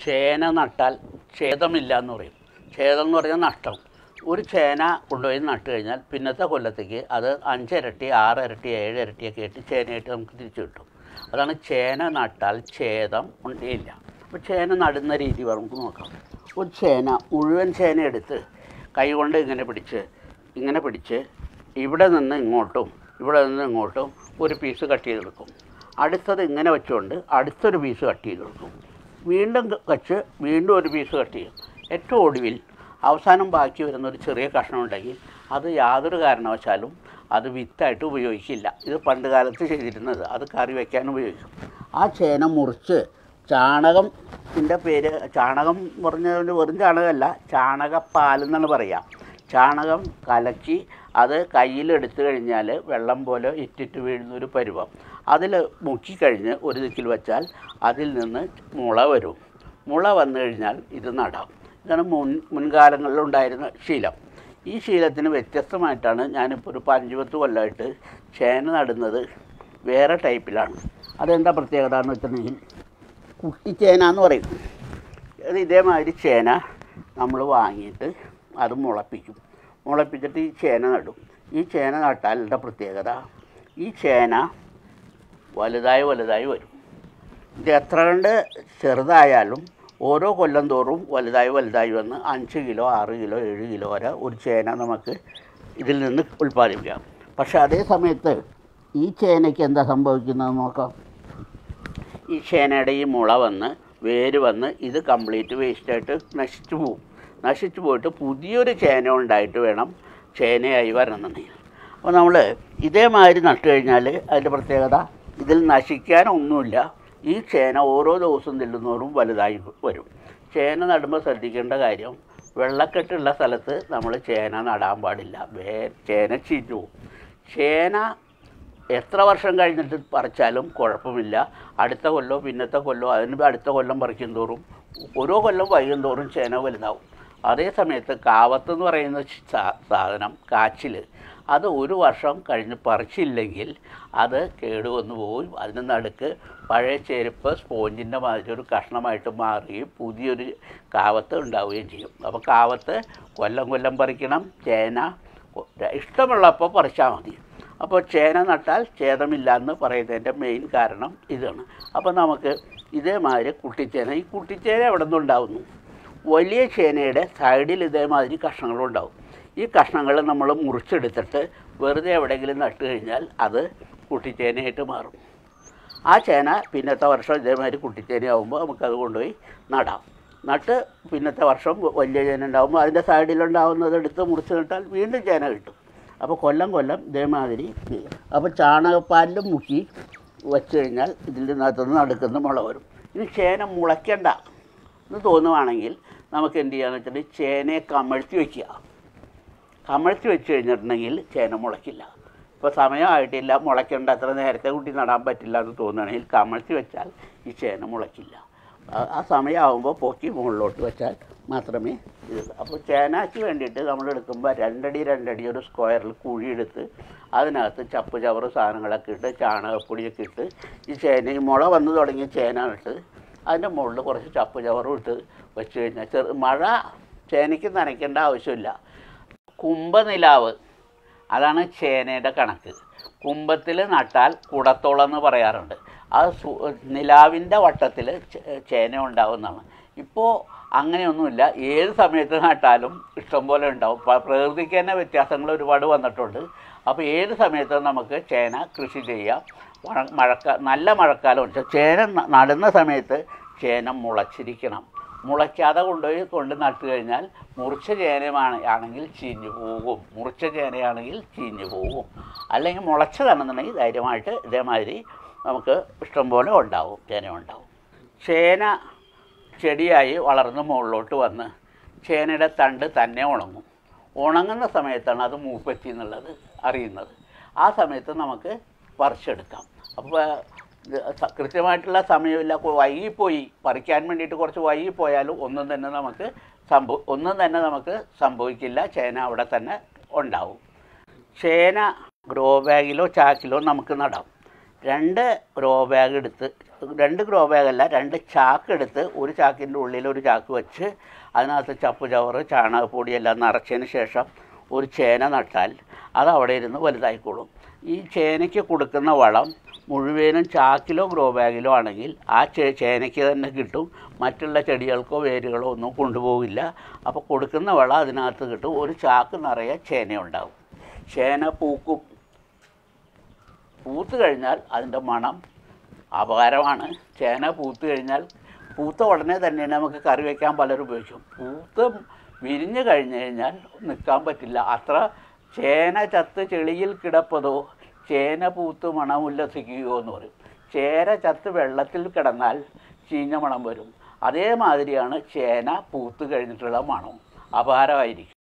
ചേന നട്ടാൽ ഛേദമില്ല എന്ന് പറയും. ഛേദം എന്ന് പറഞ്ഞാൽ നഷ്ടം. ഒരു ചേന കൊണ്ടുപോയി നട്ട് കഴിഞ്ഞാൽ പിന്നത്തെ കൊല്ലത്തേക്ക് അത് 5 ഇരട്ടി 6 ഇരട്ടി 7 ഇരട്ടിയൊക്കെ ആയിട്ട് ചേനയായിട്ട് നമുക്ക് തിരിച്ചു കിട്ടും. അതാണ് ചേന നട്ടാൽ ഛേദം ഇല്ല. അപ്പോൾ ചേന നടുന്ന രീതി നമുക്ക് നോക്കാം. ഒരു ചേന മുഴുവൻ ചേന എടുത്ത് കൈകൊണ്ട് ഇങ്ങനെ പിടിച്ച് ഇവിടെ നിന്ന് ഇങ്ങോട്ടും ഇവിടെ നിന്ന് ഇങ്ങോട്ടും ഒരു പീസ് കട്ട് ചെയ്തെടുക്കും. അടുത്തത് ഇങ്ങനെ വെച്ചുകൊണ്ട് അടുത്തൊരു പീസ് കട്ട് ചെയ്തെടുക്കും. വീണ്ടും വെച്ച് വീണ്ടും ഒരു പീസ് കട്ട് ചെയ്യും. ഏറ്റവും ഒടുവിൽ അവസാനം ബാക്കി വരുന്ന ഒരു ചെറിയ കഷ്ണം ഉണ്ടെങ്കിൽ അത് യാതൊരു കാരണവശാലും അത് വിത്തായിട്ട് ഉപയോഗിക്കില്ല. ഇത് പണ്ട് കാലത്ത് ചെയ്തിരുന്നത്. അത് കറി വയ്ക്കാൻ ഉപയോഗിക്കും. ആ ചേന മുറിച്ച് ചാണകത്തിൻ്റെ പേര്, ചാണകം പറഞ്ഞതിന് വെറും ചാണകമല്ല, ചാണകപ്പാലെന്നാണ് പറയുക. ചാണകം കലക്കി അത് കയ്യിലെടുത്തു കഴിഞ്ഞാൽ വെള്ളം പോലെ ഇറ്റിറ്റ് വീഴുന്നൊരു പരുവം. അതിൽ മുക്കിക്കഴിഞ്ഞ് ഒരു ദിക്കിൽ വെച്ചാൽ അതിൽ നിന്ന് മുള വരും. മുള വന്നു കഴിഞ്ഞാൽ ഇത് നടാം. ഇതാണ് മുൻകാലങ്ങളിലുണ്ടായിരുന്ന ശീലം. ഈ ശീലത്തിന് വ്യത്യസ്തമായിട്ടാണ് ഞാനിപ്പോൾ ഒരു 5-10 കൊല്ലമായിട്ട് ചേന നടുന്നത് വേറെ ടൈപ്പിലാണ്. അതെന്താ പ്രത്യേകത എന്ന് വെച്ചിട്ടുണ്ടെങ്കിൽ കുട്ടിച്ചേന എന്ന് പറയും. അത് ഇതേമാതിരി ചേന നമ്മൾ വാങ്ങിയിട്ട് അത് മുളപ്പിച്ചിട്ട് ഈ ചേന നടും. ഈ ചേന നട്ടാലിൻ്റെ പ്രത്യേകത, ഈ ചേന വലുതായി വരും. ഇത് എത്ര കണ്ട് ചെറുതായാലും ഓരോ കൊല്ലം തോറും വലുതായി വന്ന് 5 കിലോ 6 കിലോ 7 കിലോ വരെ ഒരു ചേന നമുക്ക് ഇതിൽ നിന്ന് ഉൽപ്പാദിപ്പിക്കാം. പക്ഷേ അതേ സമയത്ത് ഈ ചേനയ്ക്ക് എന്താ സംഭവിക്കുന്നത് നോക്കാം. ഈ ചേനയുടെ ഈ മുള വേര് വന്ന് ഇത് കംപ്ലീറ്റ് വേസ്റ്റായിട്ട് നശിച്ചു പോയിട്ട് പുതിയൊരു ചേന ഉണ്ടായിട്ട് വേണം ചേനയായി വരണമെന്നുണ്ടെങ്കിൽ. അപ്പോൾ നമ്മൾ ഇതേമാതിരി നട്ടു കഴിഞ്ഞാൽ അതിൻ്റെ പ്രത്യേകത, ഇതിൽ നശിക്കാനൊന്നുമില്ല. ഈ ചേന ഓരോ ദിവസം ചെല്ലുന്നതോറും വലുതായി വരും. ചേന നടുമ്പോൾ ശ്രദ്ധിക്കേണ്ട കാര്യം, വെള്ളക്കെട്ടുള്ള സ്ഥലത്ത് നമ്മൾ ചേന നടാൻ പാടില്ല. ചേന ചീഞ്ഞു പോകും. ചേന എത്ര വർഷം കഴിഞ്ഞിട്ട് പറിച്ചാലും കുഴപ്പമില്ല. അടുത്ത കൊല്ലോ പിന്നത്തെ കൊല്ലോ അതിന് അടുത്ത കൊല്ലം പറിക്കും തോറും ഓരോ കൊല്ലം വൈകും തോറും ചേന വലുതാവും. അതേ സമയത്ത് കാവത്തെന്ന് പറയുന്ന സാധനം, കാച്ചിൽ, അത് ഒരു വർഷം കഴിഞ്ഞ് പറിച്ചില്ലെങ്കിൽ അത് കേടുവന്നു പോയി. അതിന് നടുക്ക് പഴയ ചെരുപ്പ് സ്പോഞ്ചിൻ്റെ മാതിരി ഒരു കഷ്ണമായിട്ട് മാറുകയും പുതിയൊരു കാവത്ത് ഉണ്ടാവുകയും ചെയ്യും. അപ്പോൾ കാവത്ത് കൊല്ലം പറിക്കണം. ചേന ഇഷ്ടമുള്ളപ്പോൾ പറിച്ചാൽ മതി. അപ്പോൾ ചേന നട്ടാൽ ഛേദമില്ല എന്ന് പറയുന്നതിൻ്റെ മെയിൻ കാരണം ഇതാണ്. അപ്പോൾ നമുക്ക് ഇതേമാതിരി കുട്ടിച്ചേന, ഈ കുട്ടിച്ചേന എവിടെ നിന്നുണ്ടാവുന്നു? വലിയ ചേനയുടെ സൈഡിൽ ഇതേമാതിരി കഷ്ണങ്ങളുണ്ടാവും. ഈ കഷ്ണങ്ങൾ നമ്മൾ മുറിച്ചെടുത്തിട്ട് വെറുതെ എവിടെയെങ്കിലും നട്ട് കഴിഞ്ഞാൽ അത് കുട്ടിച്ചേനയായിട്ട് മാറും. ആ ചേന പിന്നത്തെ വർഷം ഇതേമാതിരി കുട്ടിച്ചേനയാകുമ്പോൾ നമുക്കത് കൊണ്ടുപോയി നടാം. നട്ട് പിന്നത്തെ വർഷം വലിയ ചേന ഉണ്ടാകുമ്പോൾ അതിൻ്റെ സൈഡിലുണ്ടാകുന്നത് എടുത്ത് മുറിച്ച് നട്ടാൽ വീണ്ടും ചേന കിട്ടും. അപ്പോൾ കൊല്ലം ഇതേമാതിരി. അപ്പോൾ ചാണകപ്പാലിലും മുക്കി വച്ച് കഴിഞ്ഞാൽ ഇതിൻ്റെ അകത്തുനിന്ന് നടുക്കുന്ന മുള വരും. ഇനി ചേന മുളയ്ക്കണ്ട എന്ന് തോന്നുവാണെങ്കിൽ നമുക്ക് എന്ത് ചെയ്യാന്ന് വെച്ചിട്ടുണ്ടെങ്കിൽ ചേനയെ കമഴ്ത്തി വെച്ച് കഴിഞ്ഞിട്ടുണ്ടെങ്കിൽ ചേന മുളയ്ക്കില്ല. ഇപ്പോൾ സമയമായിട്ടില്ല, മുളയ്ക്കേണ്ട, അത്ര നേരത്തെ കൂട്ടി നടാൻ പറ്റില്ല എന്ന് തോന്നുകയാണെങ്കിൽ കമഴ്ത്തി വെച്ചാൽ ഈ ചേന മുളയ്ക്കില്ല. ആ സമയമാകുമ്പോൾ പൊക്കി മുകളിലോട്ട് വെച്ചാൽ മാത്രമേ ഇത്. അപ്പോൾ ചേനയ്ക്ക് വേണ്ടിയിട്ട് നമ്മൾ എടുക്കുമ്പോൾ 2 അടി ഒരു സ്ക്വയറിൽ കുഴിയെടുത്ത് അതിനകത്ത് ചപ്പ് ചവറ് സാധനങ്ങളൊക്കെ ഇട്ട് ചാണകപ്പൊടിയൊക്കെ ഇട്ട് ഈ മുള വന്ന് തുടങ്ങിയ ചേന ഇട്ട് അതിൻ്റെ മുകളിൽ കുറച്ച് ചപ്പ് ചവറും ഇട്ട് വെച്ച് കഴിഞ്ഞാൽ മഴ ചേനയ്ക്ക് നനയ്ക്കേണ്ട ആവശ്യമില്ല. കുംഭനിലാവ്, അതാണ് ചേനയുടെ കണക്ക്. കുംഭത്തിൽ നട്ടാൽ കുടത്തോളം എന്ന് പറയാറുണ്ട്. അത് നിലാവിൻ്റെ വട്ടത്തിൽ ചേന ഉണ്ടാവുന്നതാണ്. ഇപ്പോൾ അങ്ങനെയൊന്നുമില്ല. ഏത് സമയത്ത് നട്ടാലും ഇഷ്ടം പോലെ ഉണ്ടാവും. പ്രകൃതിക്ക് തന്നെ വ്യത്യാസങ്ങൾ ഒരുപാട് വന്നിട്ടുണ്ട്. അപ്പോൾ ഏത് സമയത്തും നമുക്ക് ചേന കൃഷി ചെയ്യാം. നല്ല മഴക്കാലം ചേന നടുന്ന സമയത്ത് ചേന മുളച്ചിരിക്കണം. മുളയ്ക്കാതെ കൊണ്ട് നട്ടു കഴിഞ്ഞാൽ മുറിച്ച ചേനയാണെങ്കിൽ ചീഞ്ഞു പോകും. അല്ലെങ്കിൽ മുളച്ചതാണെന്നുണ്ടെങ്കിൽ ധൈര്യമായിട്ട് ഇതേമാതിരി നമുക്ക് ഇഷ്ടം പോലെ ചേന ഉണ്ടാവും. ചേന ചെടിയായി വളർന്ന് മുകളിലോട്ട് വന്ന് ചേനയുടെ തണ്ട് തന്നെ ഉണങ്ങുന്ന സമയത്താണ് അത് മൂപ്പെത്തി എന്നുള്ളത് അറിയുന്നത്. ആ സമയത്ത് നമുക്ക് പറിച്ചെടുക്കാം. അപ്പോൾ കൃത്യമായിട്ടുള്ള സമയമില്ല, വൈകിപ്പോയി പറിക്കാൻ വേണ്ടിയിട്ട് കുറച്ച് വൈകിപ്പോയാലും ഒന്നും തന്നെ നമുക്ക് സംഭവിക്കില്ല. ചേന അവിടെ തന്നെ ഉണ്ടാവും. ചേന ഗ്രോ ബാഗിലോ ചാക്കിലോ നമുക്ക് നടാം. 2 ഗ്രോ ബാഗ് എടുത്ത്, 2 ഗ്രോ ബാഗല്ല, 2 ചാക്ക് എടുത്ത്, ഒരു ചാക്കിൻ്റെ ഉള്ളിൽ ഒരു ചാക്ക് വെച്ച് അതിനകത്ത് ചപ്പ് ചവറ് ചാണകപ്പൊടി എല്ലാം നിറച്ചതിന് ശേഷം ഒരു ചേന നട്ടാൽ അത് അവിടെ ഇരുന്ന് വലുതായിക്കോളും. ഈ ചേനയ്ക്ക് കൊടുക്കുന്ന വളം മുഴുവനും ചാക്കിലോ ഗ്രോ ബാഗിലോ ആണെങ്കിൽ ആ ചേനയ്ക്ക് തന്നെ കിട്ടും, മറ്റുള്ള ചെടികൾക്കോ വേരുകളോ ഒന്നും കൊണ്ടുപോകില്ല. അപ്പോൾ കൊടുക്കുന്ന വളം അതിനകത്ത് കിട്ടും. ഒരു ചാക്ക് നിറയെ ചേനയുണ്ടാകും. ചേന പൂക്കും. പൂത്ത് കഴിഞ്ഞാൽ അതിൻ്റെ മണം അപകാരമാണ്. ചേന പൂത്ത് കഴിഞ്ഞാൽ, പൂത്ത ഉടനെ തന്നെ നമുക്ക് കറി വയ്ക്കാൻ പലരും ഉപയോഗിക്കും. പൂത്ത് വിരിഞ്ഞ് കഴിഞ്ഞ് കഴിഞ്ഞാൽ നിൽക്കാൻ പറ്റില്ല. അത്ര ചേന ചത്ത് ചെളിയിൽ കിടപ്പതോ ചേന പൂത്ത് മണമുല്ലസിക്കുകയോ എന്ന് പറയും. ചേന ചത്ത് വെള്ളത്തിൽ കിടന്നാൽ ചീഞ്ഞ മണം വരും. അതേമാതിരിയാണ് ചേന പൂത്ത് കഴിഞ്ഞിട്ടുള്ള മണം, അപാരമായിരിക്കും.